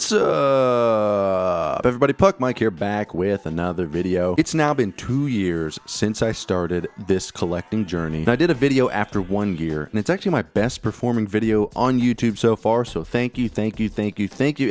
What's up, everybody? Puck Mike here, back with another video. It's now been 2 years since I started this collecting journey, and I did a video after 1 year, and it's actually my best performing video on YouTube so far, so thank you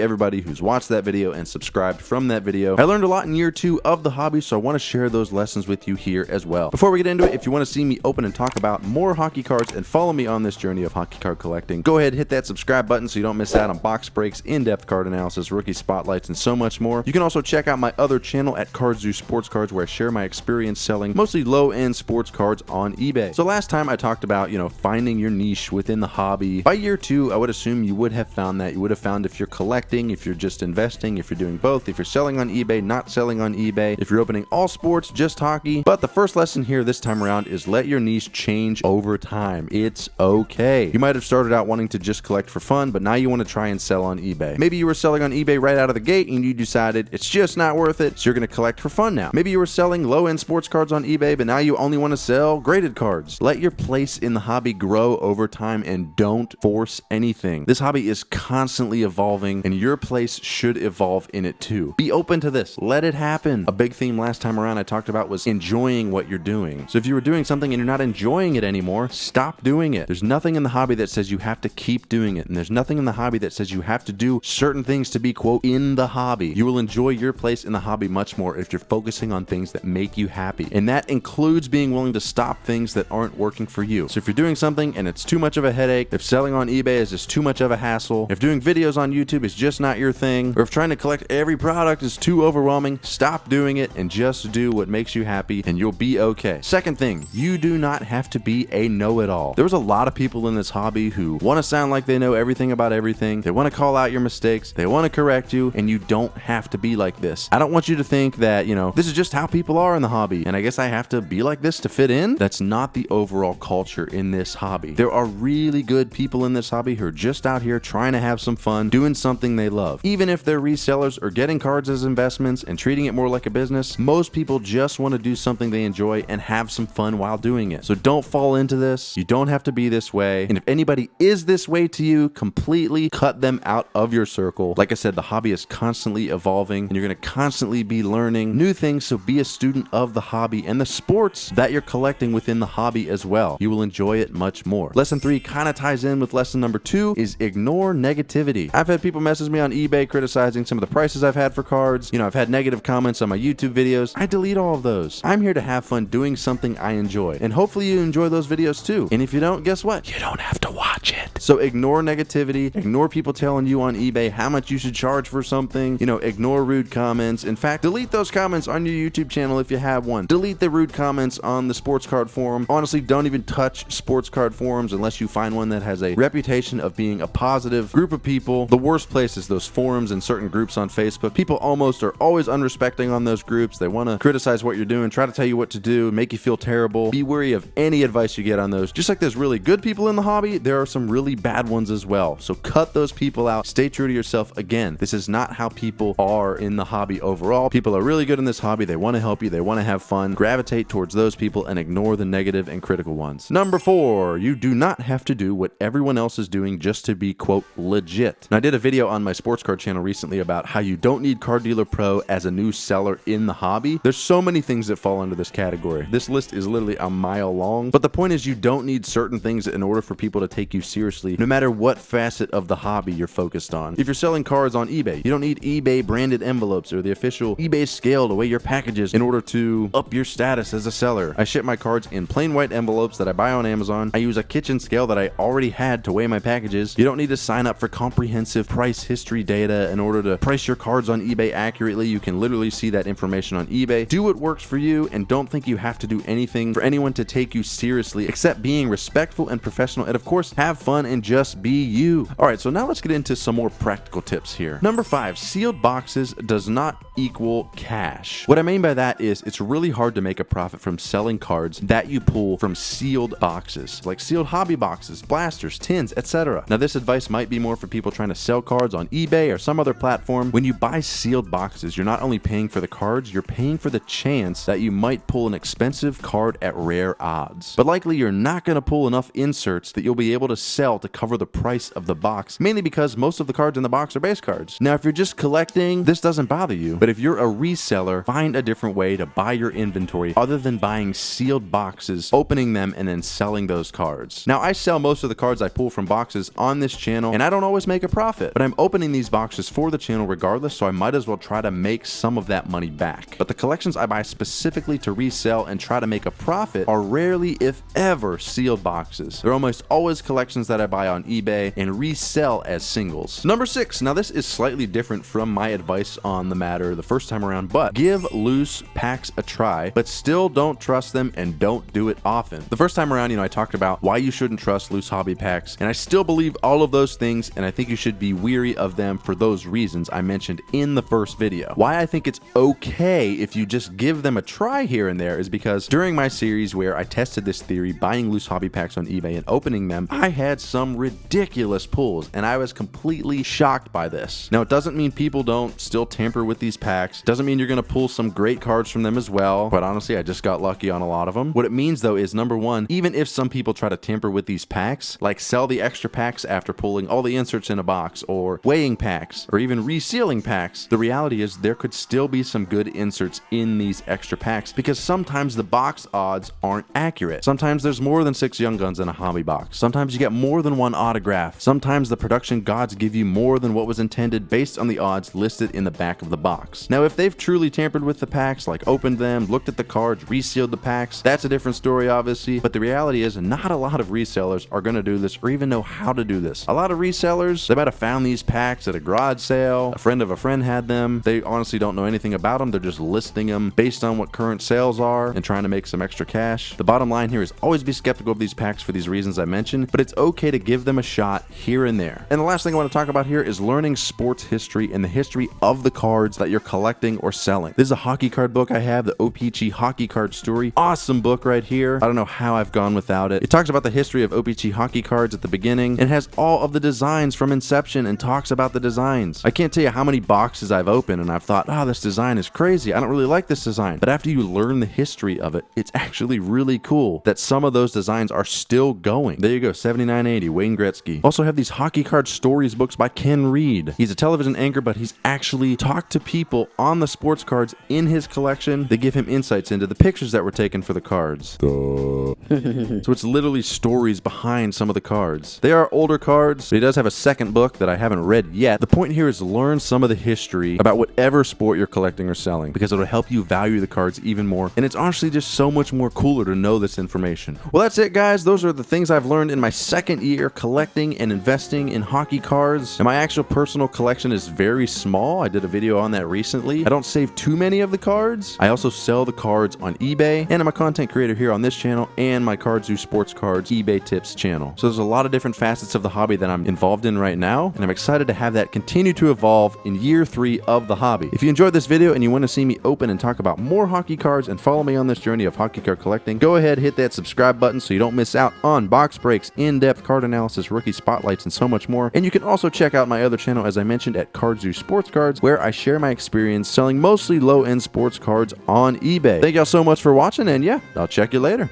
everybody who's watched that video and subscribed from that video. I learned a lot in year 2 of the hobby, so I want to share those lessons with you here as well. Before we get into it, if you want to see me open and talk about more hockey cards and follow me on this journey of hockey card collecting, go ahead and hit that subscribe button so you don't miss out on box breaks, in-depth card analysis, rookie spotlights, and so much more. You can also check out my other channel at Cards Do Sports Cards, where I share my experience selling mostly low-end sports cards on eBay. So last time I talked about, finding your niche within the hobby. By year 2, I would assume you would have found that. You would have found if you're collecting, if you're just investing, if you're doing both, if you're selling on eBay, not selling on eBay, if you're opening all sports, just hockey. But the first lesson here this time around is let your niche change over time. It's okay. You might have started out wanting to just collect for fun, but now you want to try and sell on eBay. Maybe you were selling on eBay right out of the gate and you decided it's just not worth it, so you're going to collect for fun now. Maybe you were selling low-end sports cards on eBay, but now you only want to sell graded cards. Let your place in the hobby grow over time and don't force anything. This hobby is constantly evolving and your place should evolve in it too. Be open to this. Let it happen. A big theme last time around I talked about was enjoying what you're doing. So if you were doing something and you're not enjoying it anymore, stop doing it. There's nothing in the hobby that says you have to keep doing it, and there's nothing in the hobby that says you have to do certain things to be, quote, in the hobby. You will enjoy your place in the hobby much more if you're focusing on things that make you happy, and that includes being willing to stop things that aren't working for you. So if you're doing something and it's too much of a headache, if selling on eBay is just too much of a hassle, if doing videos on YouTube is just not your thing, or if trying to collect every product is too overwhelming, stop doing it and just do what makes you happy and you'll be okay. Second thing, you do not have to be a know-it-all. There's a lot of people in this hobby who want to sound like they know everything about everything. They want to call out your mistakes. They want to correct you, and you don't have to be like this. I don't want you to think that, this is just how people are in the hobby, and I guess I have to be like this to fit in. That's not the overall culture in this hobby. There are really good people in this hobby who are just out here trying to have some fun, doing something they love. Even if they're resellers or getting cards as investments and treating it more like a business, most people just want to do something they enjoy and have some fun while doing it. So don't fall into this. You don't have to be this way. And if anybody is this way to you, completely cut them out of your circle. Like I said, the hobby is constantly evolving and you're going to constantly be learning new things. So be a student of the hobby and the sports that you're collecting within the hobby as well. You will enjoy it much more. Lesson 3 kind of ties in with lesson number 2 is ignore negativity. I've had people message me on eBay criticizing some of the prices I've had for cards. I've had negative comments on my YouTube videos. I delete all of those. I'm here to have fun doing something I enjoy. And hopefully you enjoy those videos too. And if you don't, guess what? You don't have to watch it. So ignore negativity. Ignore people telling you on eBay how much you should charge for something. Ignore rude comments. In fact, delete those comments on your YouTube channel if you have one. Delete the rude comments on the sports card forum. Honestly, don't even touch sports card forums unless you find one that has a reputation of being a positive group of people. The worst place is those forums and certain groups on Facebook. People almost are always unrespecting on those groups. They want to criticize what you're doing, try to tell you what to do, make you feel terrible. Be wary of any advice you get on those. Just like there's really good people in the hobby, there are some really bad ones as well. So cut those people out. Stay true to yourself. Again, this is not how people are in the hobby overall. People are really good in this hobby. They want to help you. They want to have fun. Gravitate towards those people and ignore the negative and critical ones. Number 4, you do not have to do what everyone else is doing just to be, quote, legit. Now, I did a video on my sports card channel recently about how you don't need Card Dealer Pro as a new seller in the hobby. There's so many things that fall under this category. This list is literally a mile long, but the point is you don't need certain things in order for people to take you seriously, no matter what facet of the hobby you're focused on. If you're selling cards on eBay, you don't need eBay branded envelopes or the official eBay scale to weigh your packages in order to up your status as a seller. I ship my cards in plain white envelopes that I buy on Amazon. I use a kitchen scale that I already had to weigh my packages. You don't need to sign up for comprehensive price history data in order to price your cards on eBay accurately. You can literally see that information on eBay. Do what works for you and don't think you have to do anything for anyone to take you seriously except being respectful and professional, and of course have fun and just be you. Alright, so now let's get into some more practical tips here. Number 5, sealed boxes does not equal cash. What I mean by that is it's really hard to make a profit from selling cards that you pull from sealed boxes, like sealed hobby boxes, blasters, tins, etc. Now this advice might be more for people trying to sell cards on eBay or some other platform. When you buy sealed boxes, you're not only paying for the cards, you're paying for the chance that you might pull an expensive card at rare odds. But likely you're not going to pull enough inserts that you'll be able to sell to cover the price of the box, mainly because most of the cards in the box are base cards. Now, if you're just collecting, this doesn't bother you, but if you're a reseller, find a different way to buy your inventory other than buying sealed boxes, opening them, and then selling those cards. Now, I sell most of the cards I pull from boxes on this channel, and I don't always make a profit, but I'm opening these boxes for the channel regardless, so I might as well try to make some of that money back. But the collections I buy specifically to resell and try to make a profit are rarely, if ever, sealed boxes. They're almost always collections that I buy on eBay and resell as singles. Number 6. Now, this is slightly different from my advice on the matter the first time around, but give loose packs a try, but still don't trust them and don't do it often. The first time around, I talked about why you shouldn't trust loose hobby packs, and I still believe all of those things, and I think you should be weary of them for those reasons I mentioned in the first video. Why I think it's okay if you just give them a try here and there is because during my series where I tested this theory, buying loose hobby packs on eBay and opening them, I had some ridiculous pulls, and I was completely shocked by this. Now, it doesn't mean people don't still tamper with these packs. Doesn't mean you're going to pull some great cards from them as well, but honestly, I just got lucky on a lot of them. What it means, though, is number one, even if some people try to tamper with these packs, like sell the extra packs after pulling all the inserts in a box, or weighing packs, or even resealing packs, the reality is there could still be some good inserts in these extra packs because sometimes the box odds aren't accurate. Sometimes there's more than 6 Young Guns in a hobby box. Sometimes you get more than one autograph. Sometimes the production gods give you more than what was intended based on the odds listed in the back of the box. Now, if they've truly tampered with the packs, like opened them, looked at the cards, resealed the packs, that's a different story, obviously, but the reality is not a lot of resellers are going to do this or even know how to do this. A lot of resellers, they might have found these packs at a garage sale, a friend of a friend had them, they honestly don't know anything about them, they're just listing them based on what current sales are and trying to make some extra cash. The bottom line here is always be skeptical of these packs for these reasons I mentioned, but it's okay to give them a shot here and there. And the last thing I want to talk about here is learning sports history and the history of the cards that you're collecting or selling. This is a hockey card book I have, the OPC Hockey Card Story. Awesome book right here. I don't know how I've gone without it. It talks about the history of OPC hockey cards at the beginning and has all of the designs from inception and talks about the designs. I can't tell you how many boxes I've opened and I've thought, oh, this design is crazy. I don't really like this design. But after you learn the history of it, it's actually really cool that some of those designs are still going. There you go, 7980, Wayne Gretzky. Also have these hockey card stories books by Ken Reed. He's a television anchor, but he's actually talked to people on the sports cards in his collection. They give him insights into the pictures that were taken for the cards. So it's literally stories behind some of the cards. They are older cards, but he does have a second book that I haven't read yet. The point here is learn some of the history about whatever sport you're collecting or selling because it'll help you value the cards even more, and it's honestly just so much more cooler to know this information. Well, that's it, guys. Those are the things I've learned in my second year collecting and investing in hockey cards, and my actual personal collection is very small. I did a video on that recently. I don't save too many of the cards. I also sell the cards on eBay, and I'm a content creator here on this channel and my Cardzu Sports Cards eBay tips channel. So there's a lot of different facets of the hobby that I'm involved in right now, and I'm excited to have that continue to evolve in year 3 of the hobby. If you enjoyed this video and you want to see me open and talk about more hockey cards and follow me on this journey of hockey card collecting, go ahead, hit that subscribe button so you don't miss out on box breaks, in-depth card analysis, rookie spotlights, and so much more. And you can also check out my other channel, as I mentioned, at Cardzu Sports Cards, where I share my experience selling mostly low-end sports cards on eBay. Thank y'all so much for watching, and yeah, I'll check you later.